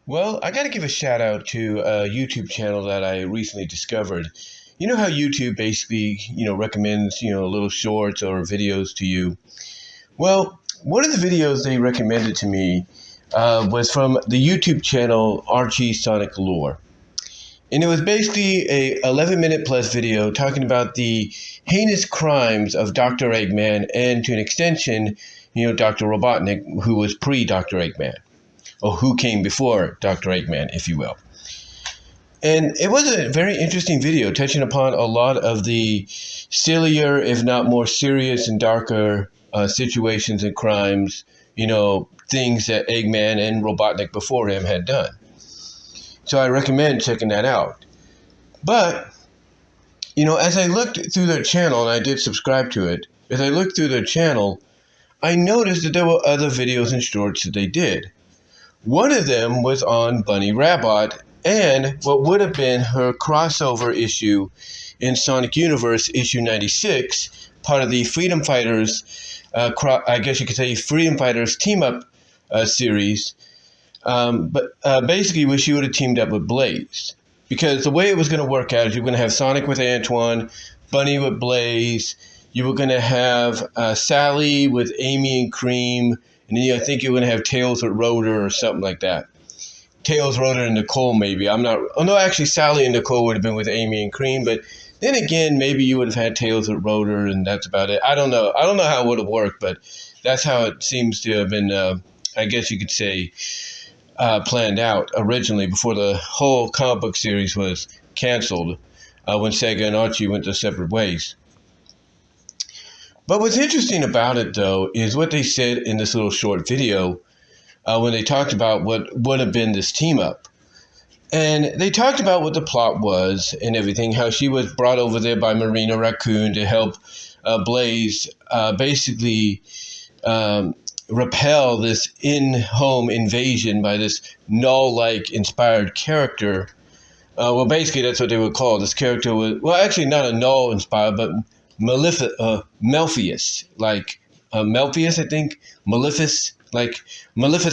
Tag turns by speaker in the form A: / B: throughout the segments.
A: Well, I got to give a shout out to a YouTube channel that I recently discovered. You know how YouTube basically, recommends, little shorts or videos to you? Well, one of the videos they recommended to me was from the YouTube channel Archie Sonic Lore. And it was basically a 11-minute plus video talking about the heinous crimes of Dr. Eggman and, to an extension, Dr. Robotnik, who was pre-Dr. Eggman, or who came before Dr. Eggman, if you will. And it was a very interesting video touching upon a lot of the sillier, if not more serious and darker situations and crimes, things that Eggman and Robotnik before him had done. So I recommend checking that out. But, as I looked through their channel, and I did subscribe to it, as I looked through their channel, I noticed that there were other videos and shorts that they did. One of them was on Bunnie Rabbot and what would have been her crossover issue in Sonic Universe issue 96, part of the Freedom Fighters, I guess you could say Freedom Fighters team-up series, but basically where she would have teamed up with Blaze. Because the way it was going to work out is you were going to have Sonic with Antoine, Bunnie with Blaze, you were going to have Sally with Amy and Cream, and then I think you're going to have Tails with Rotor or something like that. Tails, Rotor, and Nicole maybe. Actually Sally and Nicole would have been with Amy and Cream, but then again, maybe you would have had Tails with Rotor, and that's about it. I don't know how it would have worked, but that's how it seems to have been, I guess you could say, planned out originally before the whole comic book series was canceled when Sega and Archie went their separate ways. But what's interesting about it, though, is what they said in this little short video when they talked about what would have been this team-up. And they talked about what the plot was and everything, how she was brought over there by Marina Raccoon to help Blaze basically repel this in-home invasion by this Null-like inspired character. Well, basically, that's what they would call it. This character was, well, actually not a Null-inspired, but Melpheus, like Melpheus, I think. Maleficus,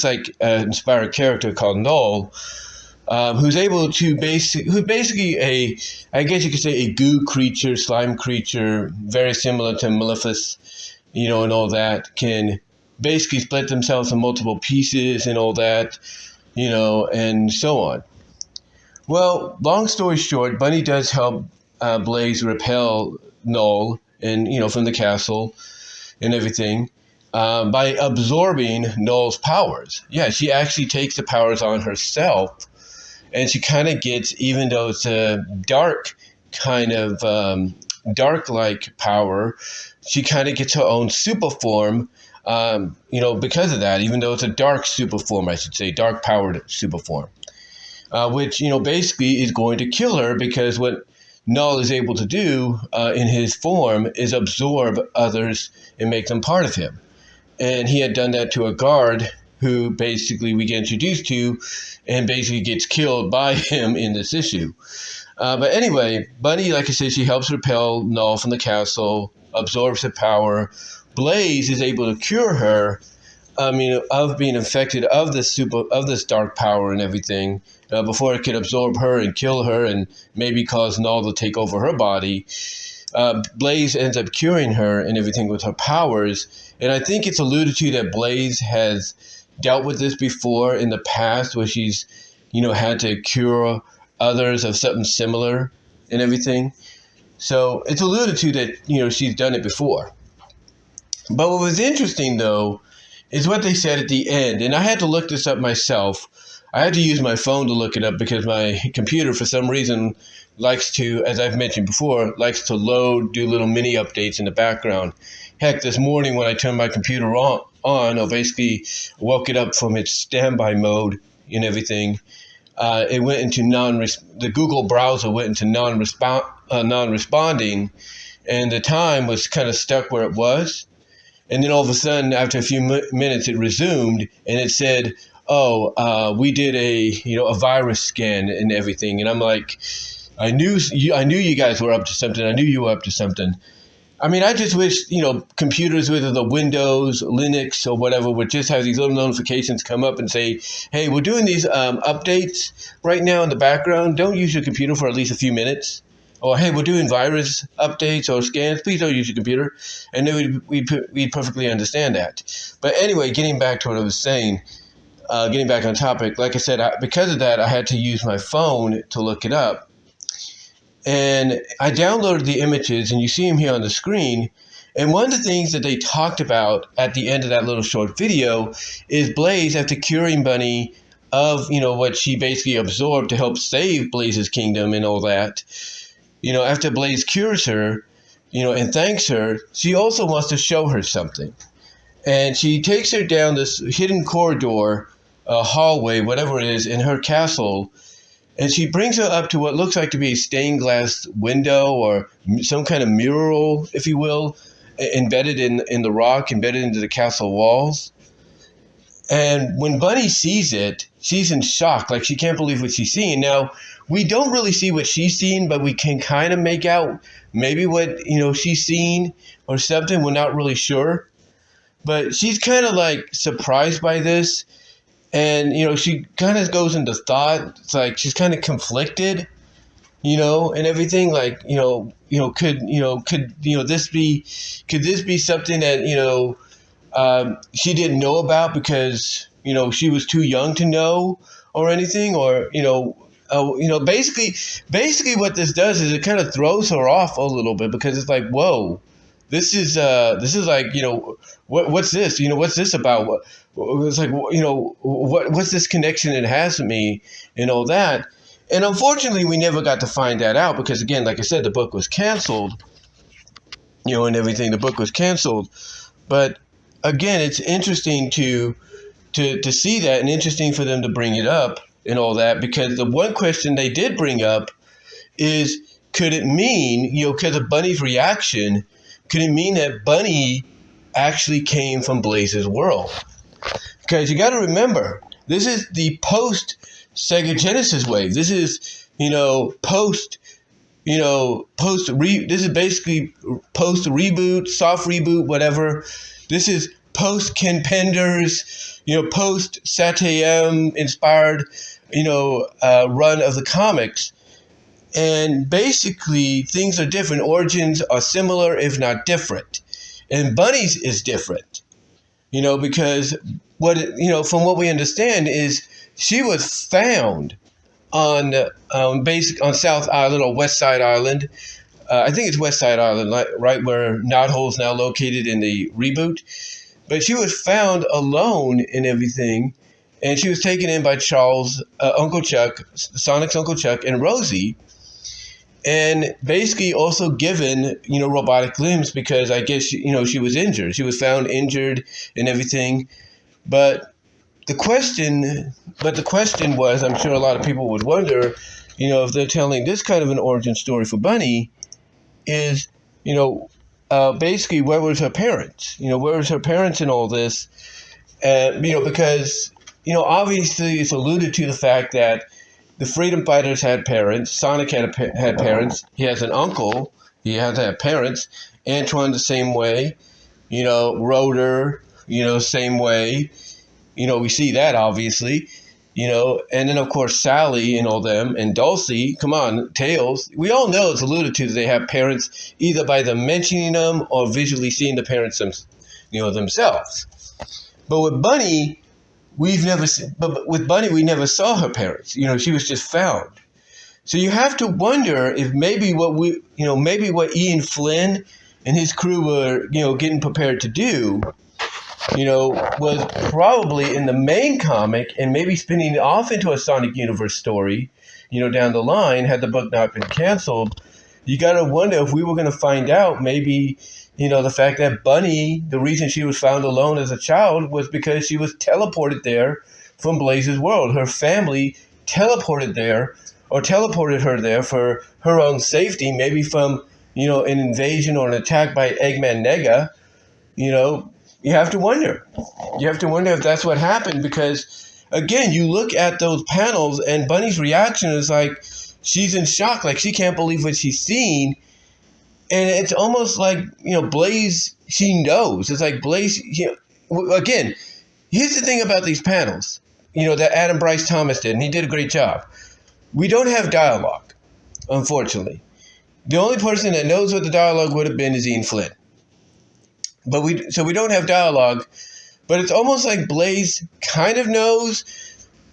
A: like inspired character called Null, who's able to who's basically I guess you could say a goo creature, slime creature, very similar to Maleficus, and all that, can basically split themselves in multiple pieces and all that, and so on. Well, long story short, Bunnie does help Blaze repel Null and from the castle and everything by absorbing Null's powers. Yeah, she actually takes the powers on herself, and she kind of gets, even though it's a dark kind of dark-like power, she kind of gets her own super form, because of that, even though it's a dark super form, I should say, dark-powered super form, which, basically is going to kill her, because what Null is able to do in his form is absorb others and make them part of him. And he had done that to a guard who basically we get introduced to and basically gets killed by him in this issue. But anyway, Bunnie, like I said, she helps repel Null from the castle, absorbs her power. Blaze is able to cure her, of being infected of this dark power and everything, before it could absorb her and kill her and maybe cause Null to take over her body. Blaze ends up curing her and everything with her powers. And I think it's alluded to that Blaze has dealt with this before in the past, where she's, had to cure others of something similar and everything. So it's alluded to that, she's done it before. But what was interesting, though, is what they said at the end. And I had to look this up myself. I had to use my phone to look it up because my computer, for some reason, likes to, as I've mentioned before, likes to do little mini updates in the background. Heck, this morning when I turned my computer on, I basically woke it up from its standby mode and everything. It went into the Google browser went into non-responding, and the time was kind of stuck where it was. And then all of a sudden, after a few minutes, it resumed, and it said, we did a virus scan and everything. And I'm like, I knew you guys were up to something. I knew you were up to something. I mean, I just wish, computers, whether the Windows, Linux, or whatever, would just have these little notifications come up and say, hey, we're doing these updates right now in the background. Don't use your computer for at least a few minutes. Or, hey, we're doing virus updates or scans. Please don't use your computer. And then we'd perfectly understand that. But anyway, getting back to what I was saying, getting back on topic, like I said, because of that, I had to use my phone to look it up. And I downloaded the images, and you see them here on the screen. And one of the things that they talked about at the end of that little short video is Blaze, after curing Bunnie of, what she basically absorbed to help save Blaze's kingdom and all that. After Blaze cures her, and thanks her, she also wants to show her something. And she takes her down this hidden corridor, hallway, whatever it is, in her castle. And she brings her up to what looks like to be a stained glass window or some kind of mural, if you will, embedded in the rock, embedded into the castle walls. And when Bunnie sees it, she's in shock, like she can't believe what she's seeing. Now, we don't really see what she's seeing, but we can kind of make out maybe what, she's seeing or something. We're not really sure. But she's kind of like surprised by this. And, she kind of goes into thought. It's like she's kind of conflicted, and everything. Like, could this be something that, she didn't know about because, she was too young to know or anything? Or, basically what this does is it kind of throws her off a little bit, because it's like, whoa, this is like, what's this? What's this about? It's like, what's this connection it has to me and all that? And unfortunately, we never got to find that out because, again, like I said, the book was canceled, and everything. The book was canceled. But again, it's interesting to see that, and interesting for them to bring it up and all that, because the one question they did bring up is, could it mean, because of Bunnie's reaction, could it mean that Bunnie actually came from Blaze's world? Because you got to remember, this is the post-Sega Genesis wave. This is, this is basically post-reboot, soft reboot, whatever. This is post-Ken Penders, post-Satayam inspired, run of the comics. And basically, things are different. Origins are similar, if not different. And Bunnie's is different, because from what we understand is she was found on South Island or West Side Island. I think it's West Side Island, right where Knothole's now located in the reboot. But she was found alone and everything, and she was taken in by Charles, Uncle Chuck, Sonic's Uncle Chuck, and Rosie. And basically also given, robotic limbs because I guess, she was injured. She was found injured and everything. But the question was, I'm sure a lot of people would wonder, if they're telling this kind of an origin story for Bunnie, is, basically where was her parents? Where was her parents in all this? Because, obviously it's alluded to the fact that the Freedom Fighters had parents. Sonic had parents. He has an uncle. He had to have parents. Antoine the same way. Rotor, same way. We see that obviously. And then of course Sally and all them, and Dulcie. Come on, Tails. We all know it's alluded to that they have parents either by them mentioning them or visually seeing the parents themselves. But with Bunnie, we never saw her parents. She was just found. So you have to wonder if maybe what Ian Flynn and his crew were, getting prepared to do, was probably in the main comic and maybe spinning it off into a Sonic Universe story, down the line, had the book not been canceled. You got to wonder if we were going to find out maybe, the fact that Bunnie, the reason she was found alone as a child was because she was teleported there from Blaze's world. Her family teleported her there for her own safety, maybe from, an invasion or an attack by Eggman Nega. You have to wonder. You have to wonder if that's what happened because, again, you look at those panels and Bunnie's reaction is like she's in shock, like she can't believe what she's seeing. And it's almost like, Blaze, she knows. It's like Blaze, again, here's the thing about these panels, that Adam Bryce Thomas did, and he did a great job. We don't have dialogue, unfortunately. The only person that knows what the dialogue would have been is Ian Flynn. So we don't have dialogue, but it's almost like Blaze kind of knows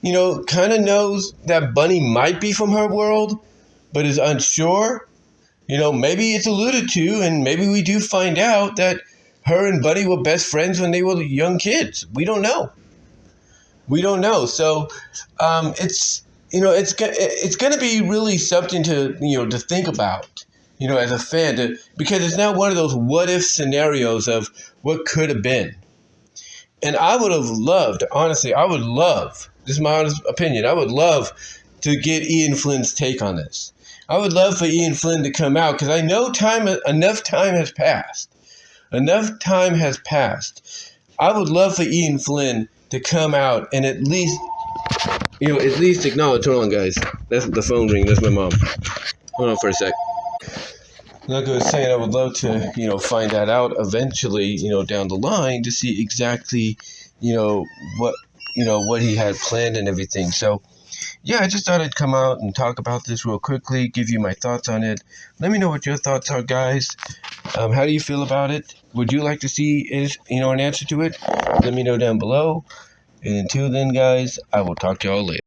A: that Bunnie might be from her world, but is unsure. Maybe it's alluded to, and maybe we do find out that her and Bunnie were best friends when they were young kids. We don't know. So it's going to be really something to think about, as a fan, because it's not one of those what if scenarios of what could have been. And I would have loved, honestly, this is my honest opinion, I would love to get Ian Flynn's take on this. I would love for Ian Flynn to come out, because I know enough time has passed. I would love for Ian Flynn to come out and at least acknowledge. Hold on, guys. That's the phone ring. That's my mom. Hold on for a sec. Like I was saying, I would love to, find that out eventually, down the line, to see exactly, what he had planned and everything. So, yeah, I just thought I'd come out and talk about this real quickly, give you my thoughts on it. Let me know what your thoughts are, guys. How do you feel about it? Would you like to see an answer to it? Let me know down below. And until then, guys, I will talk to y'all later.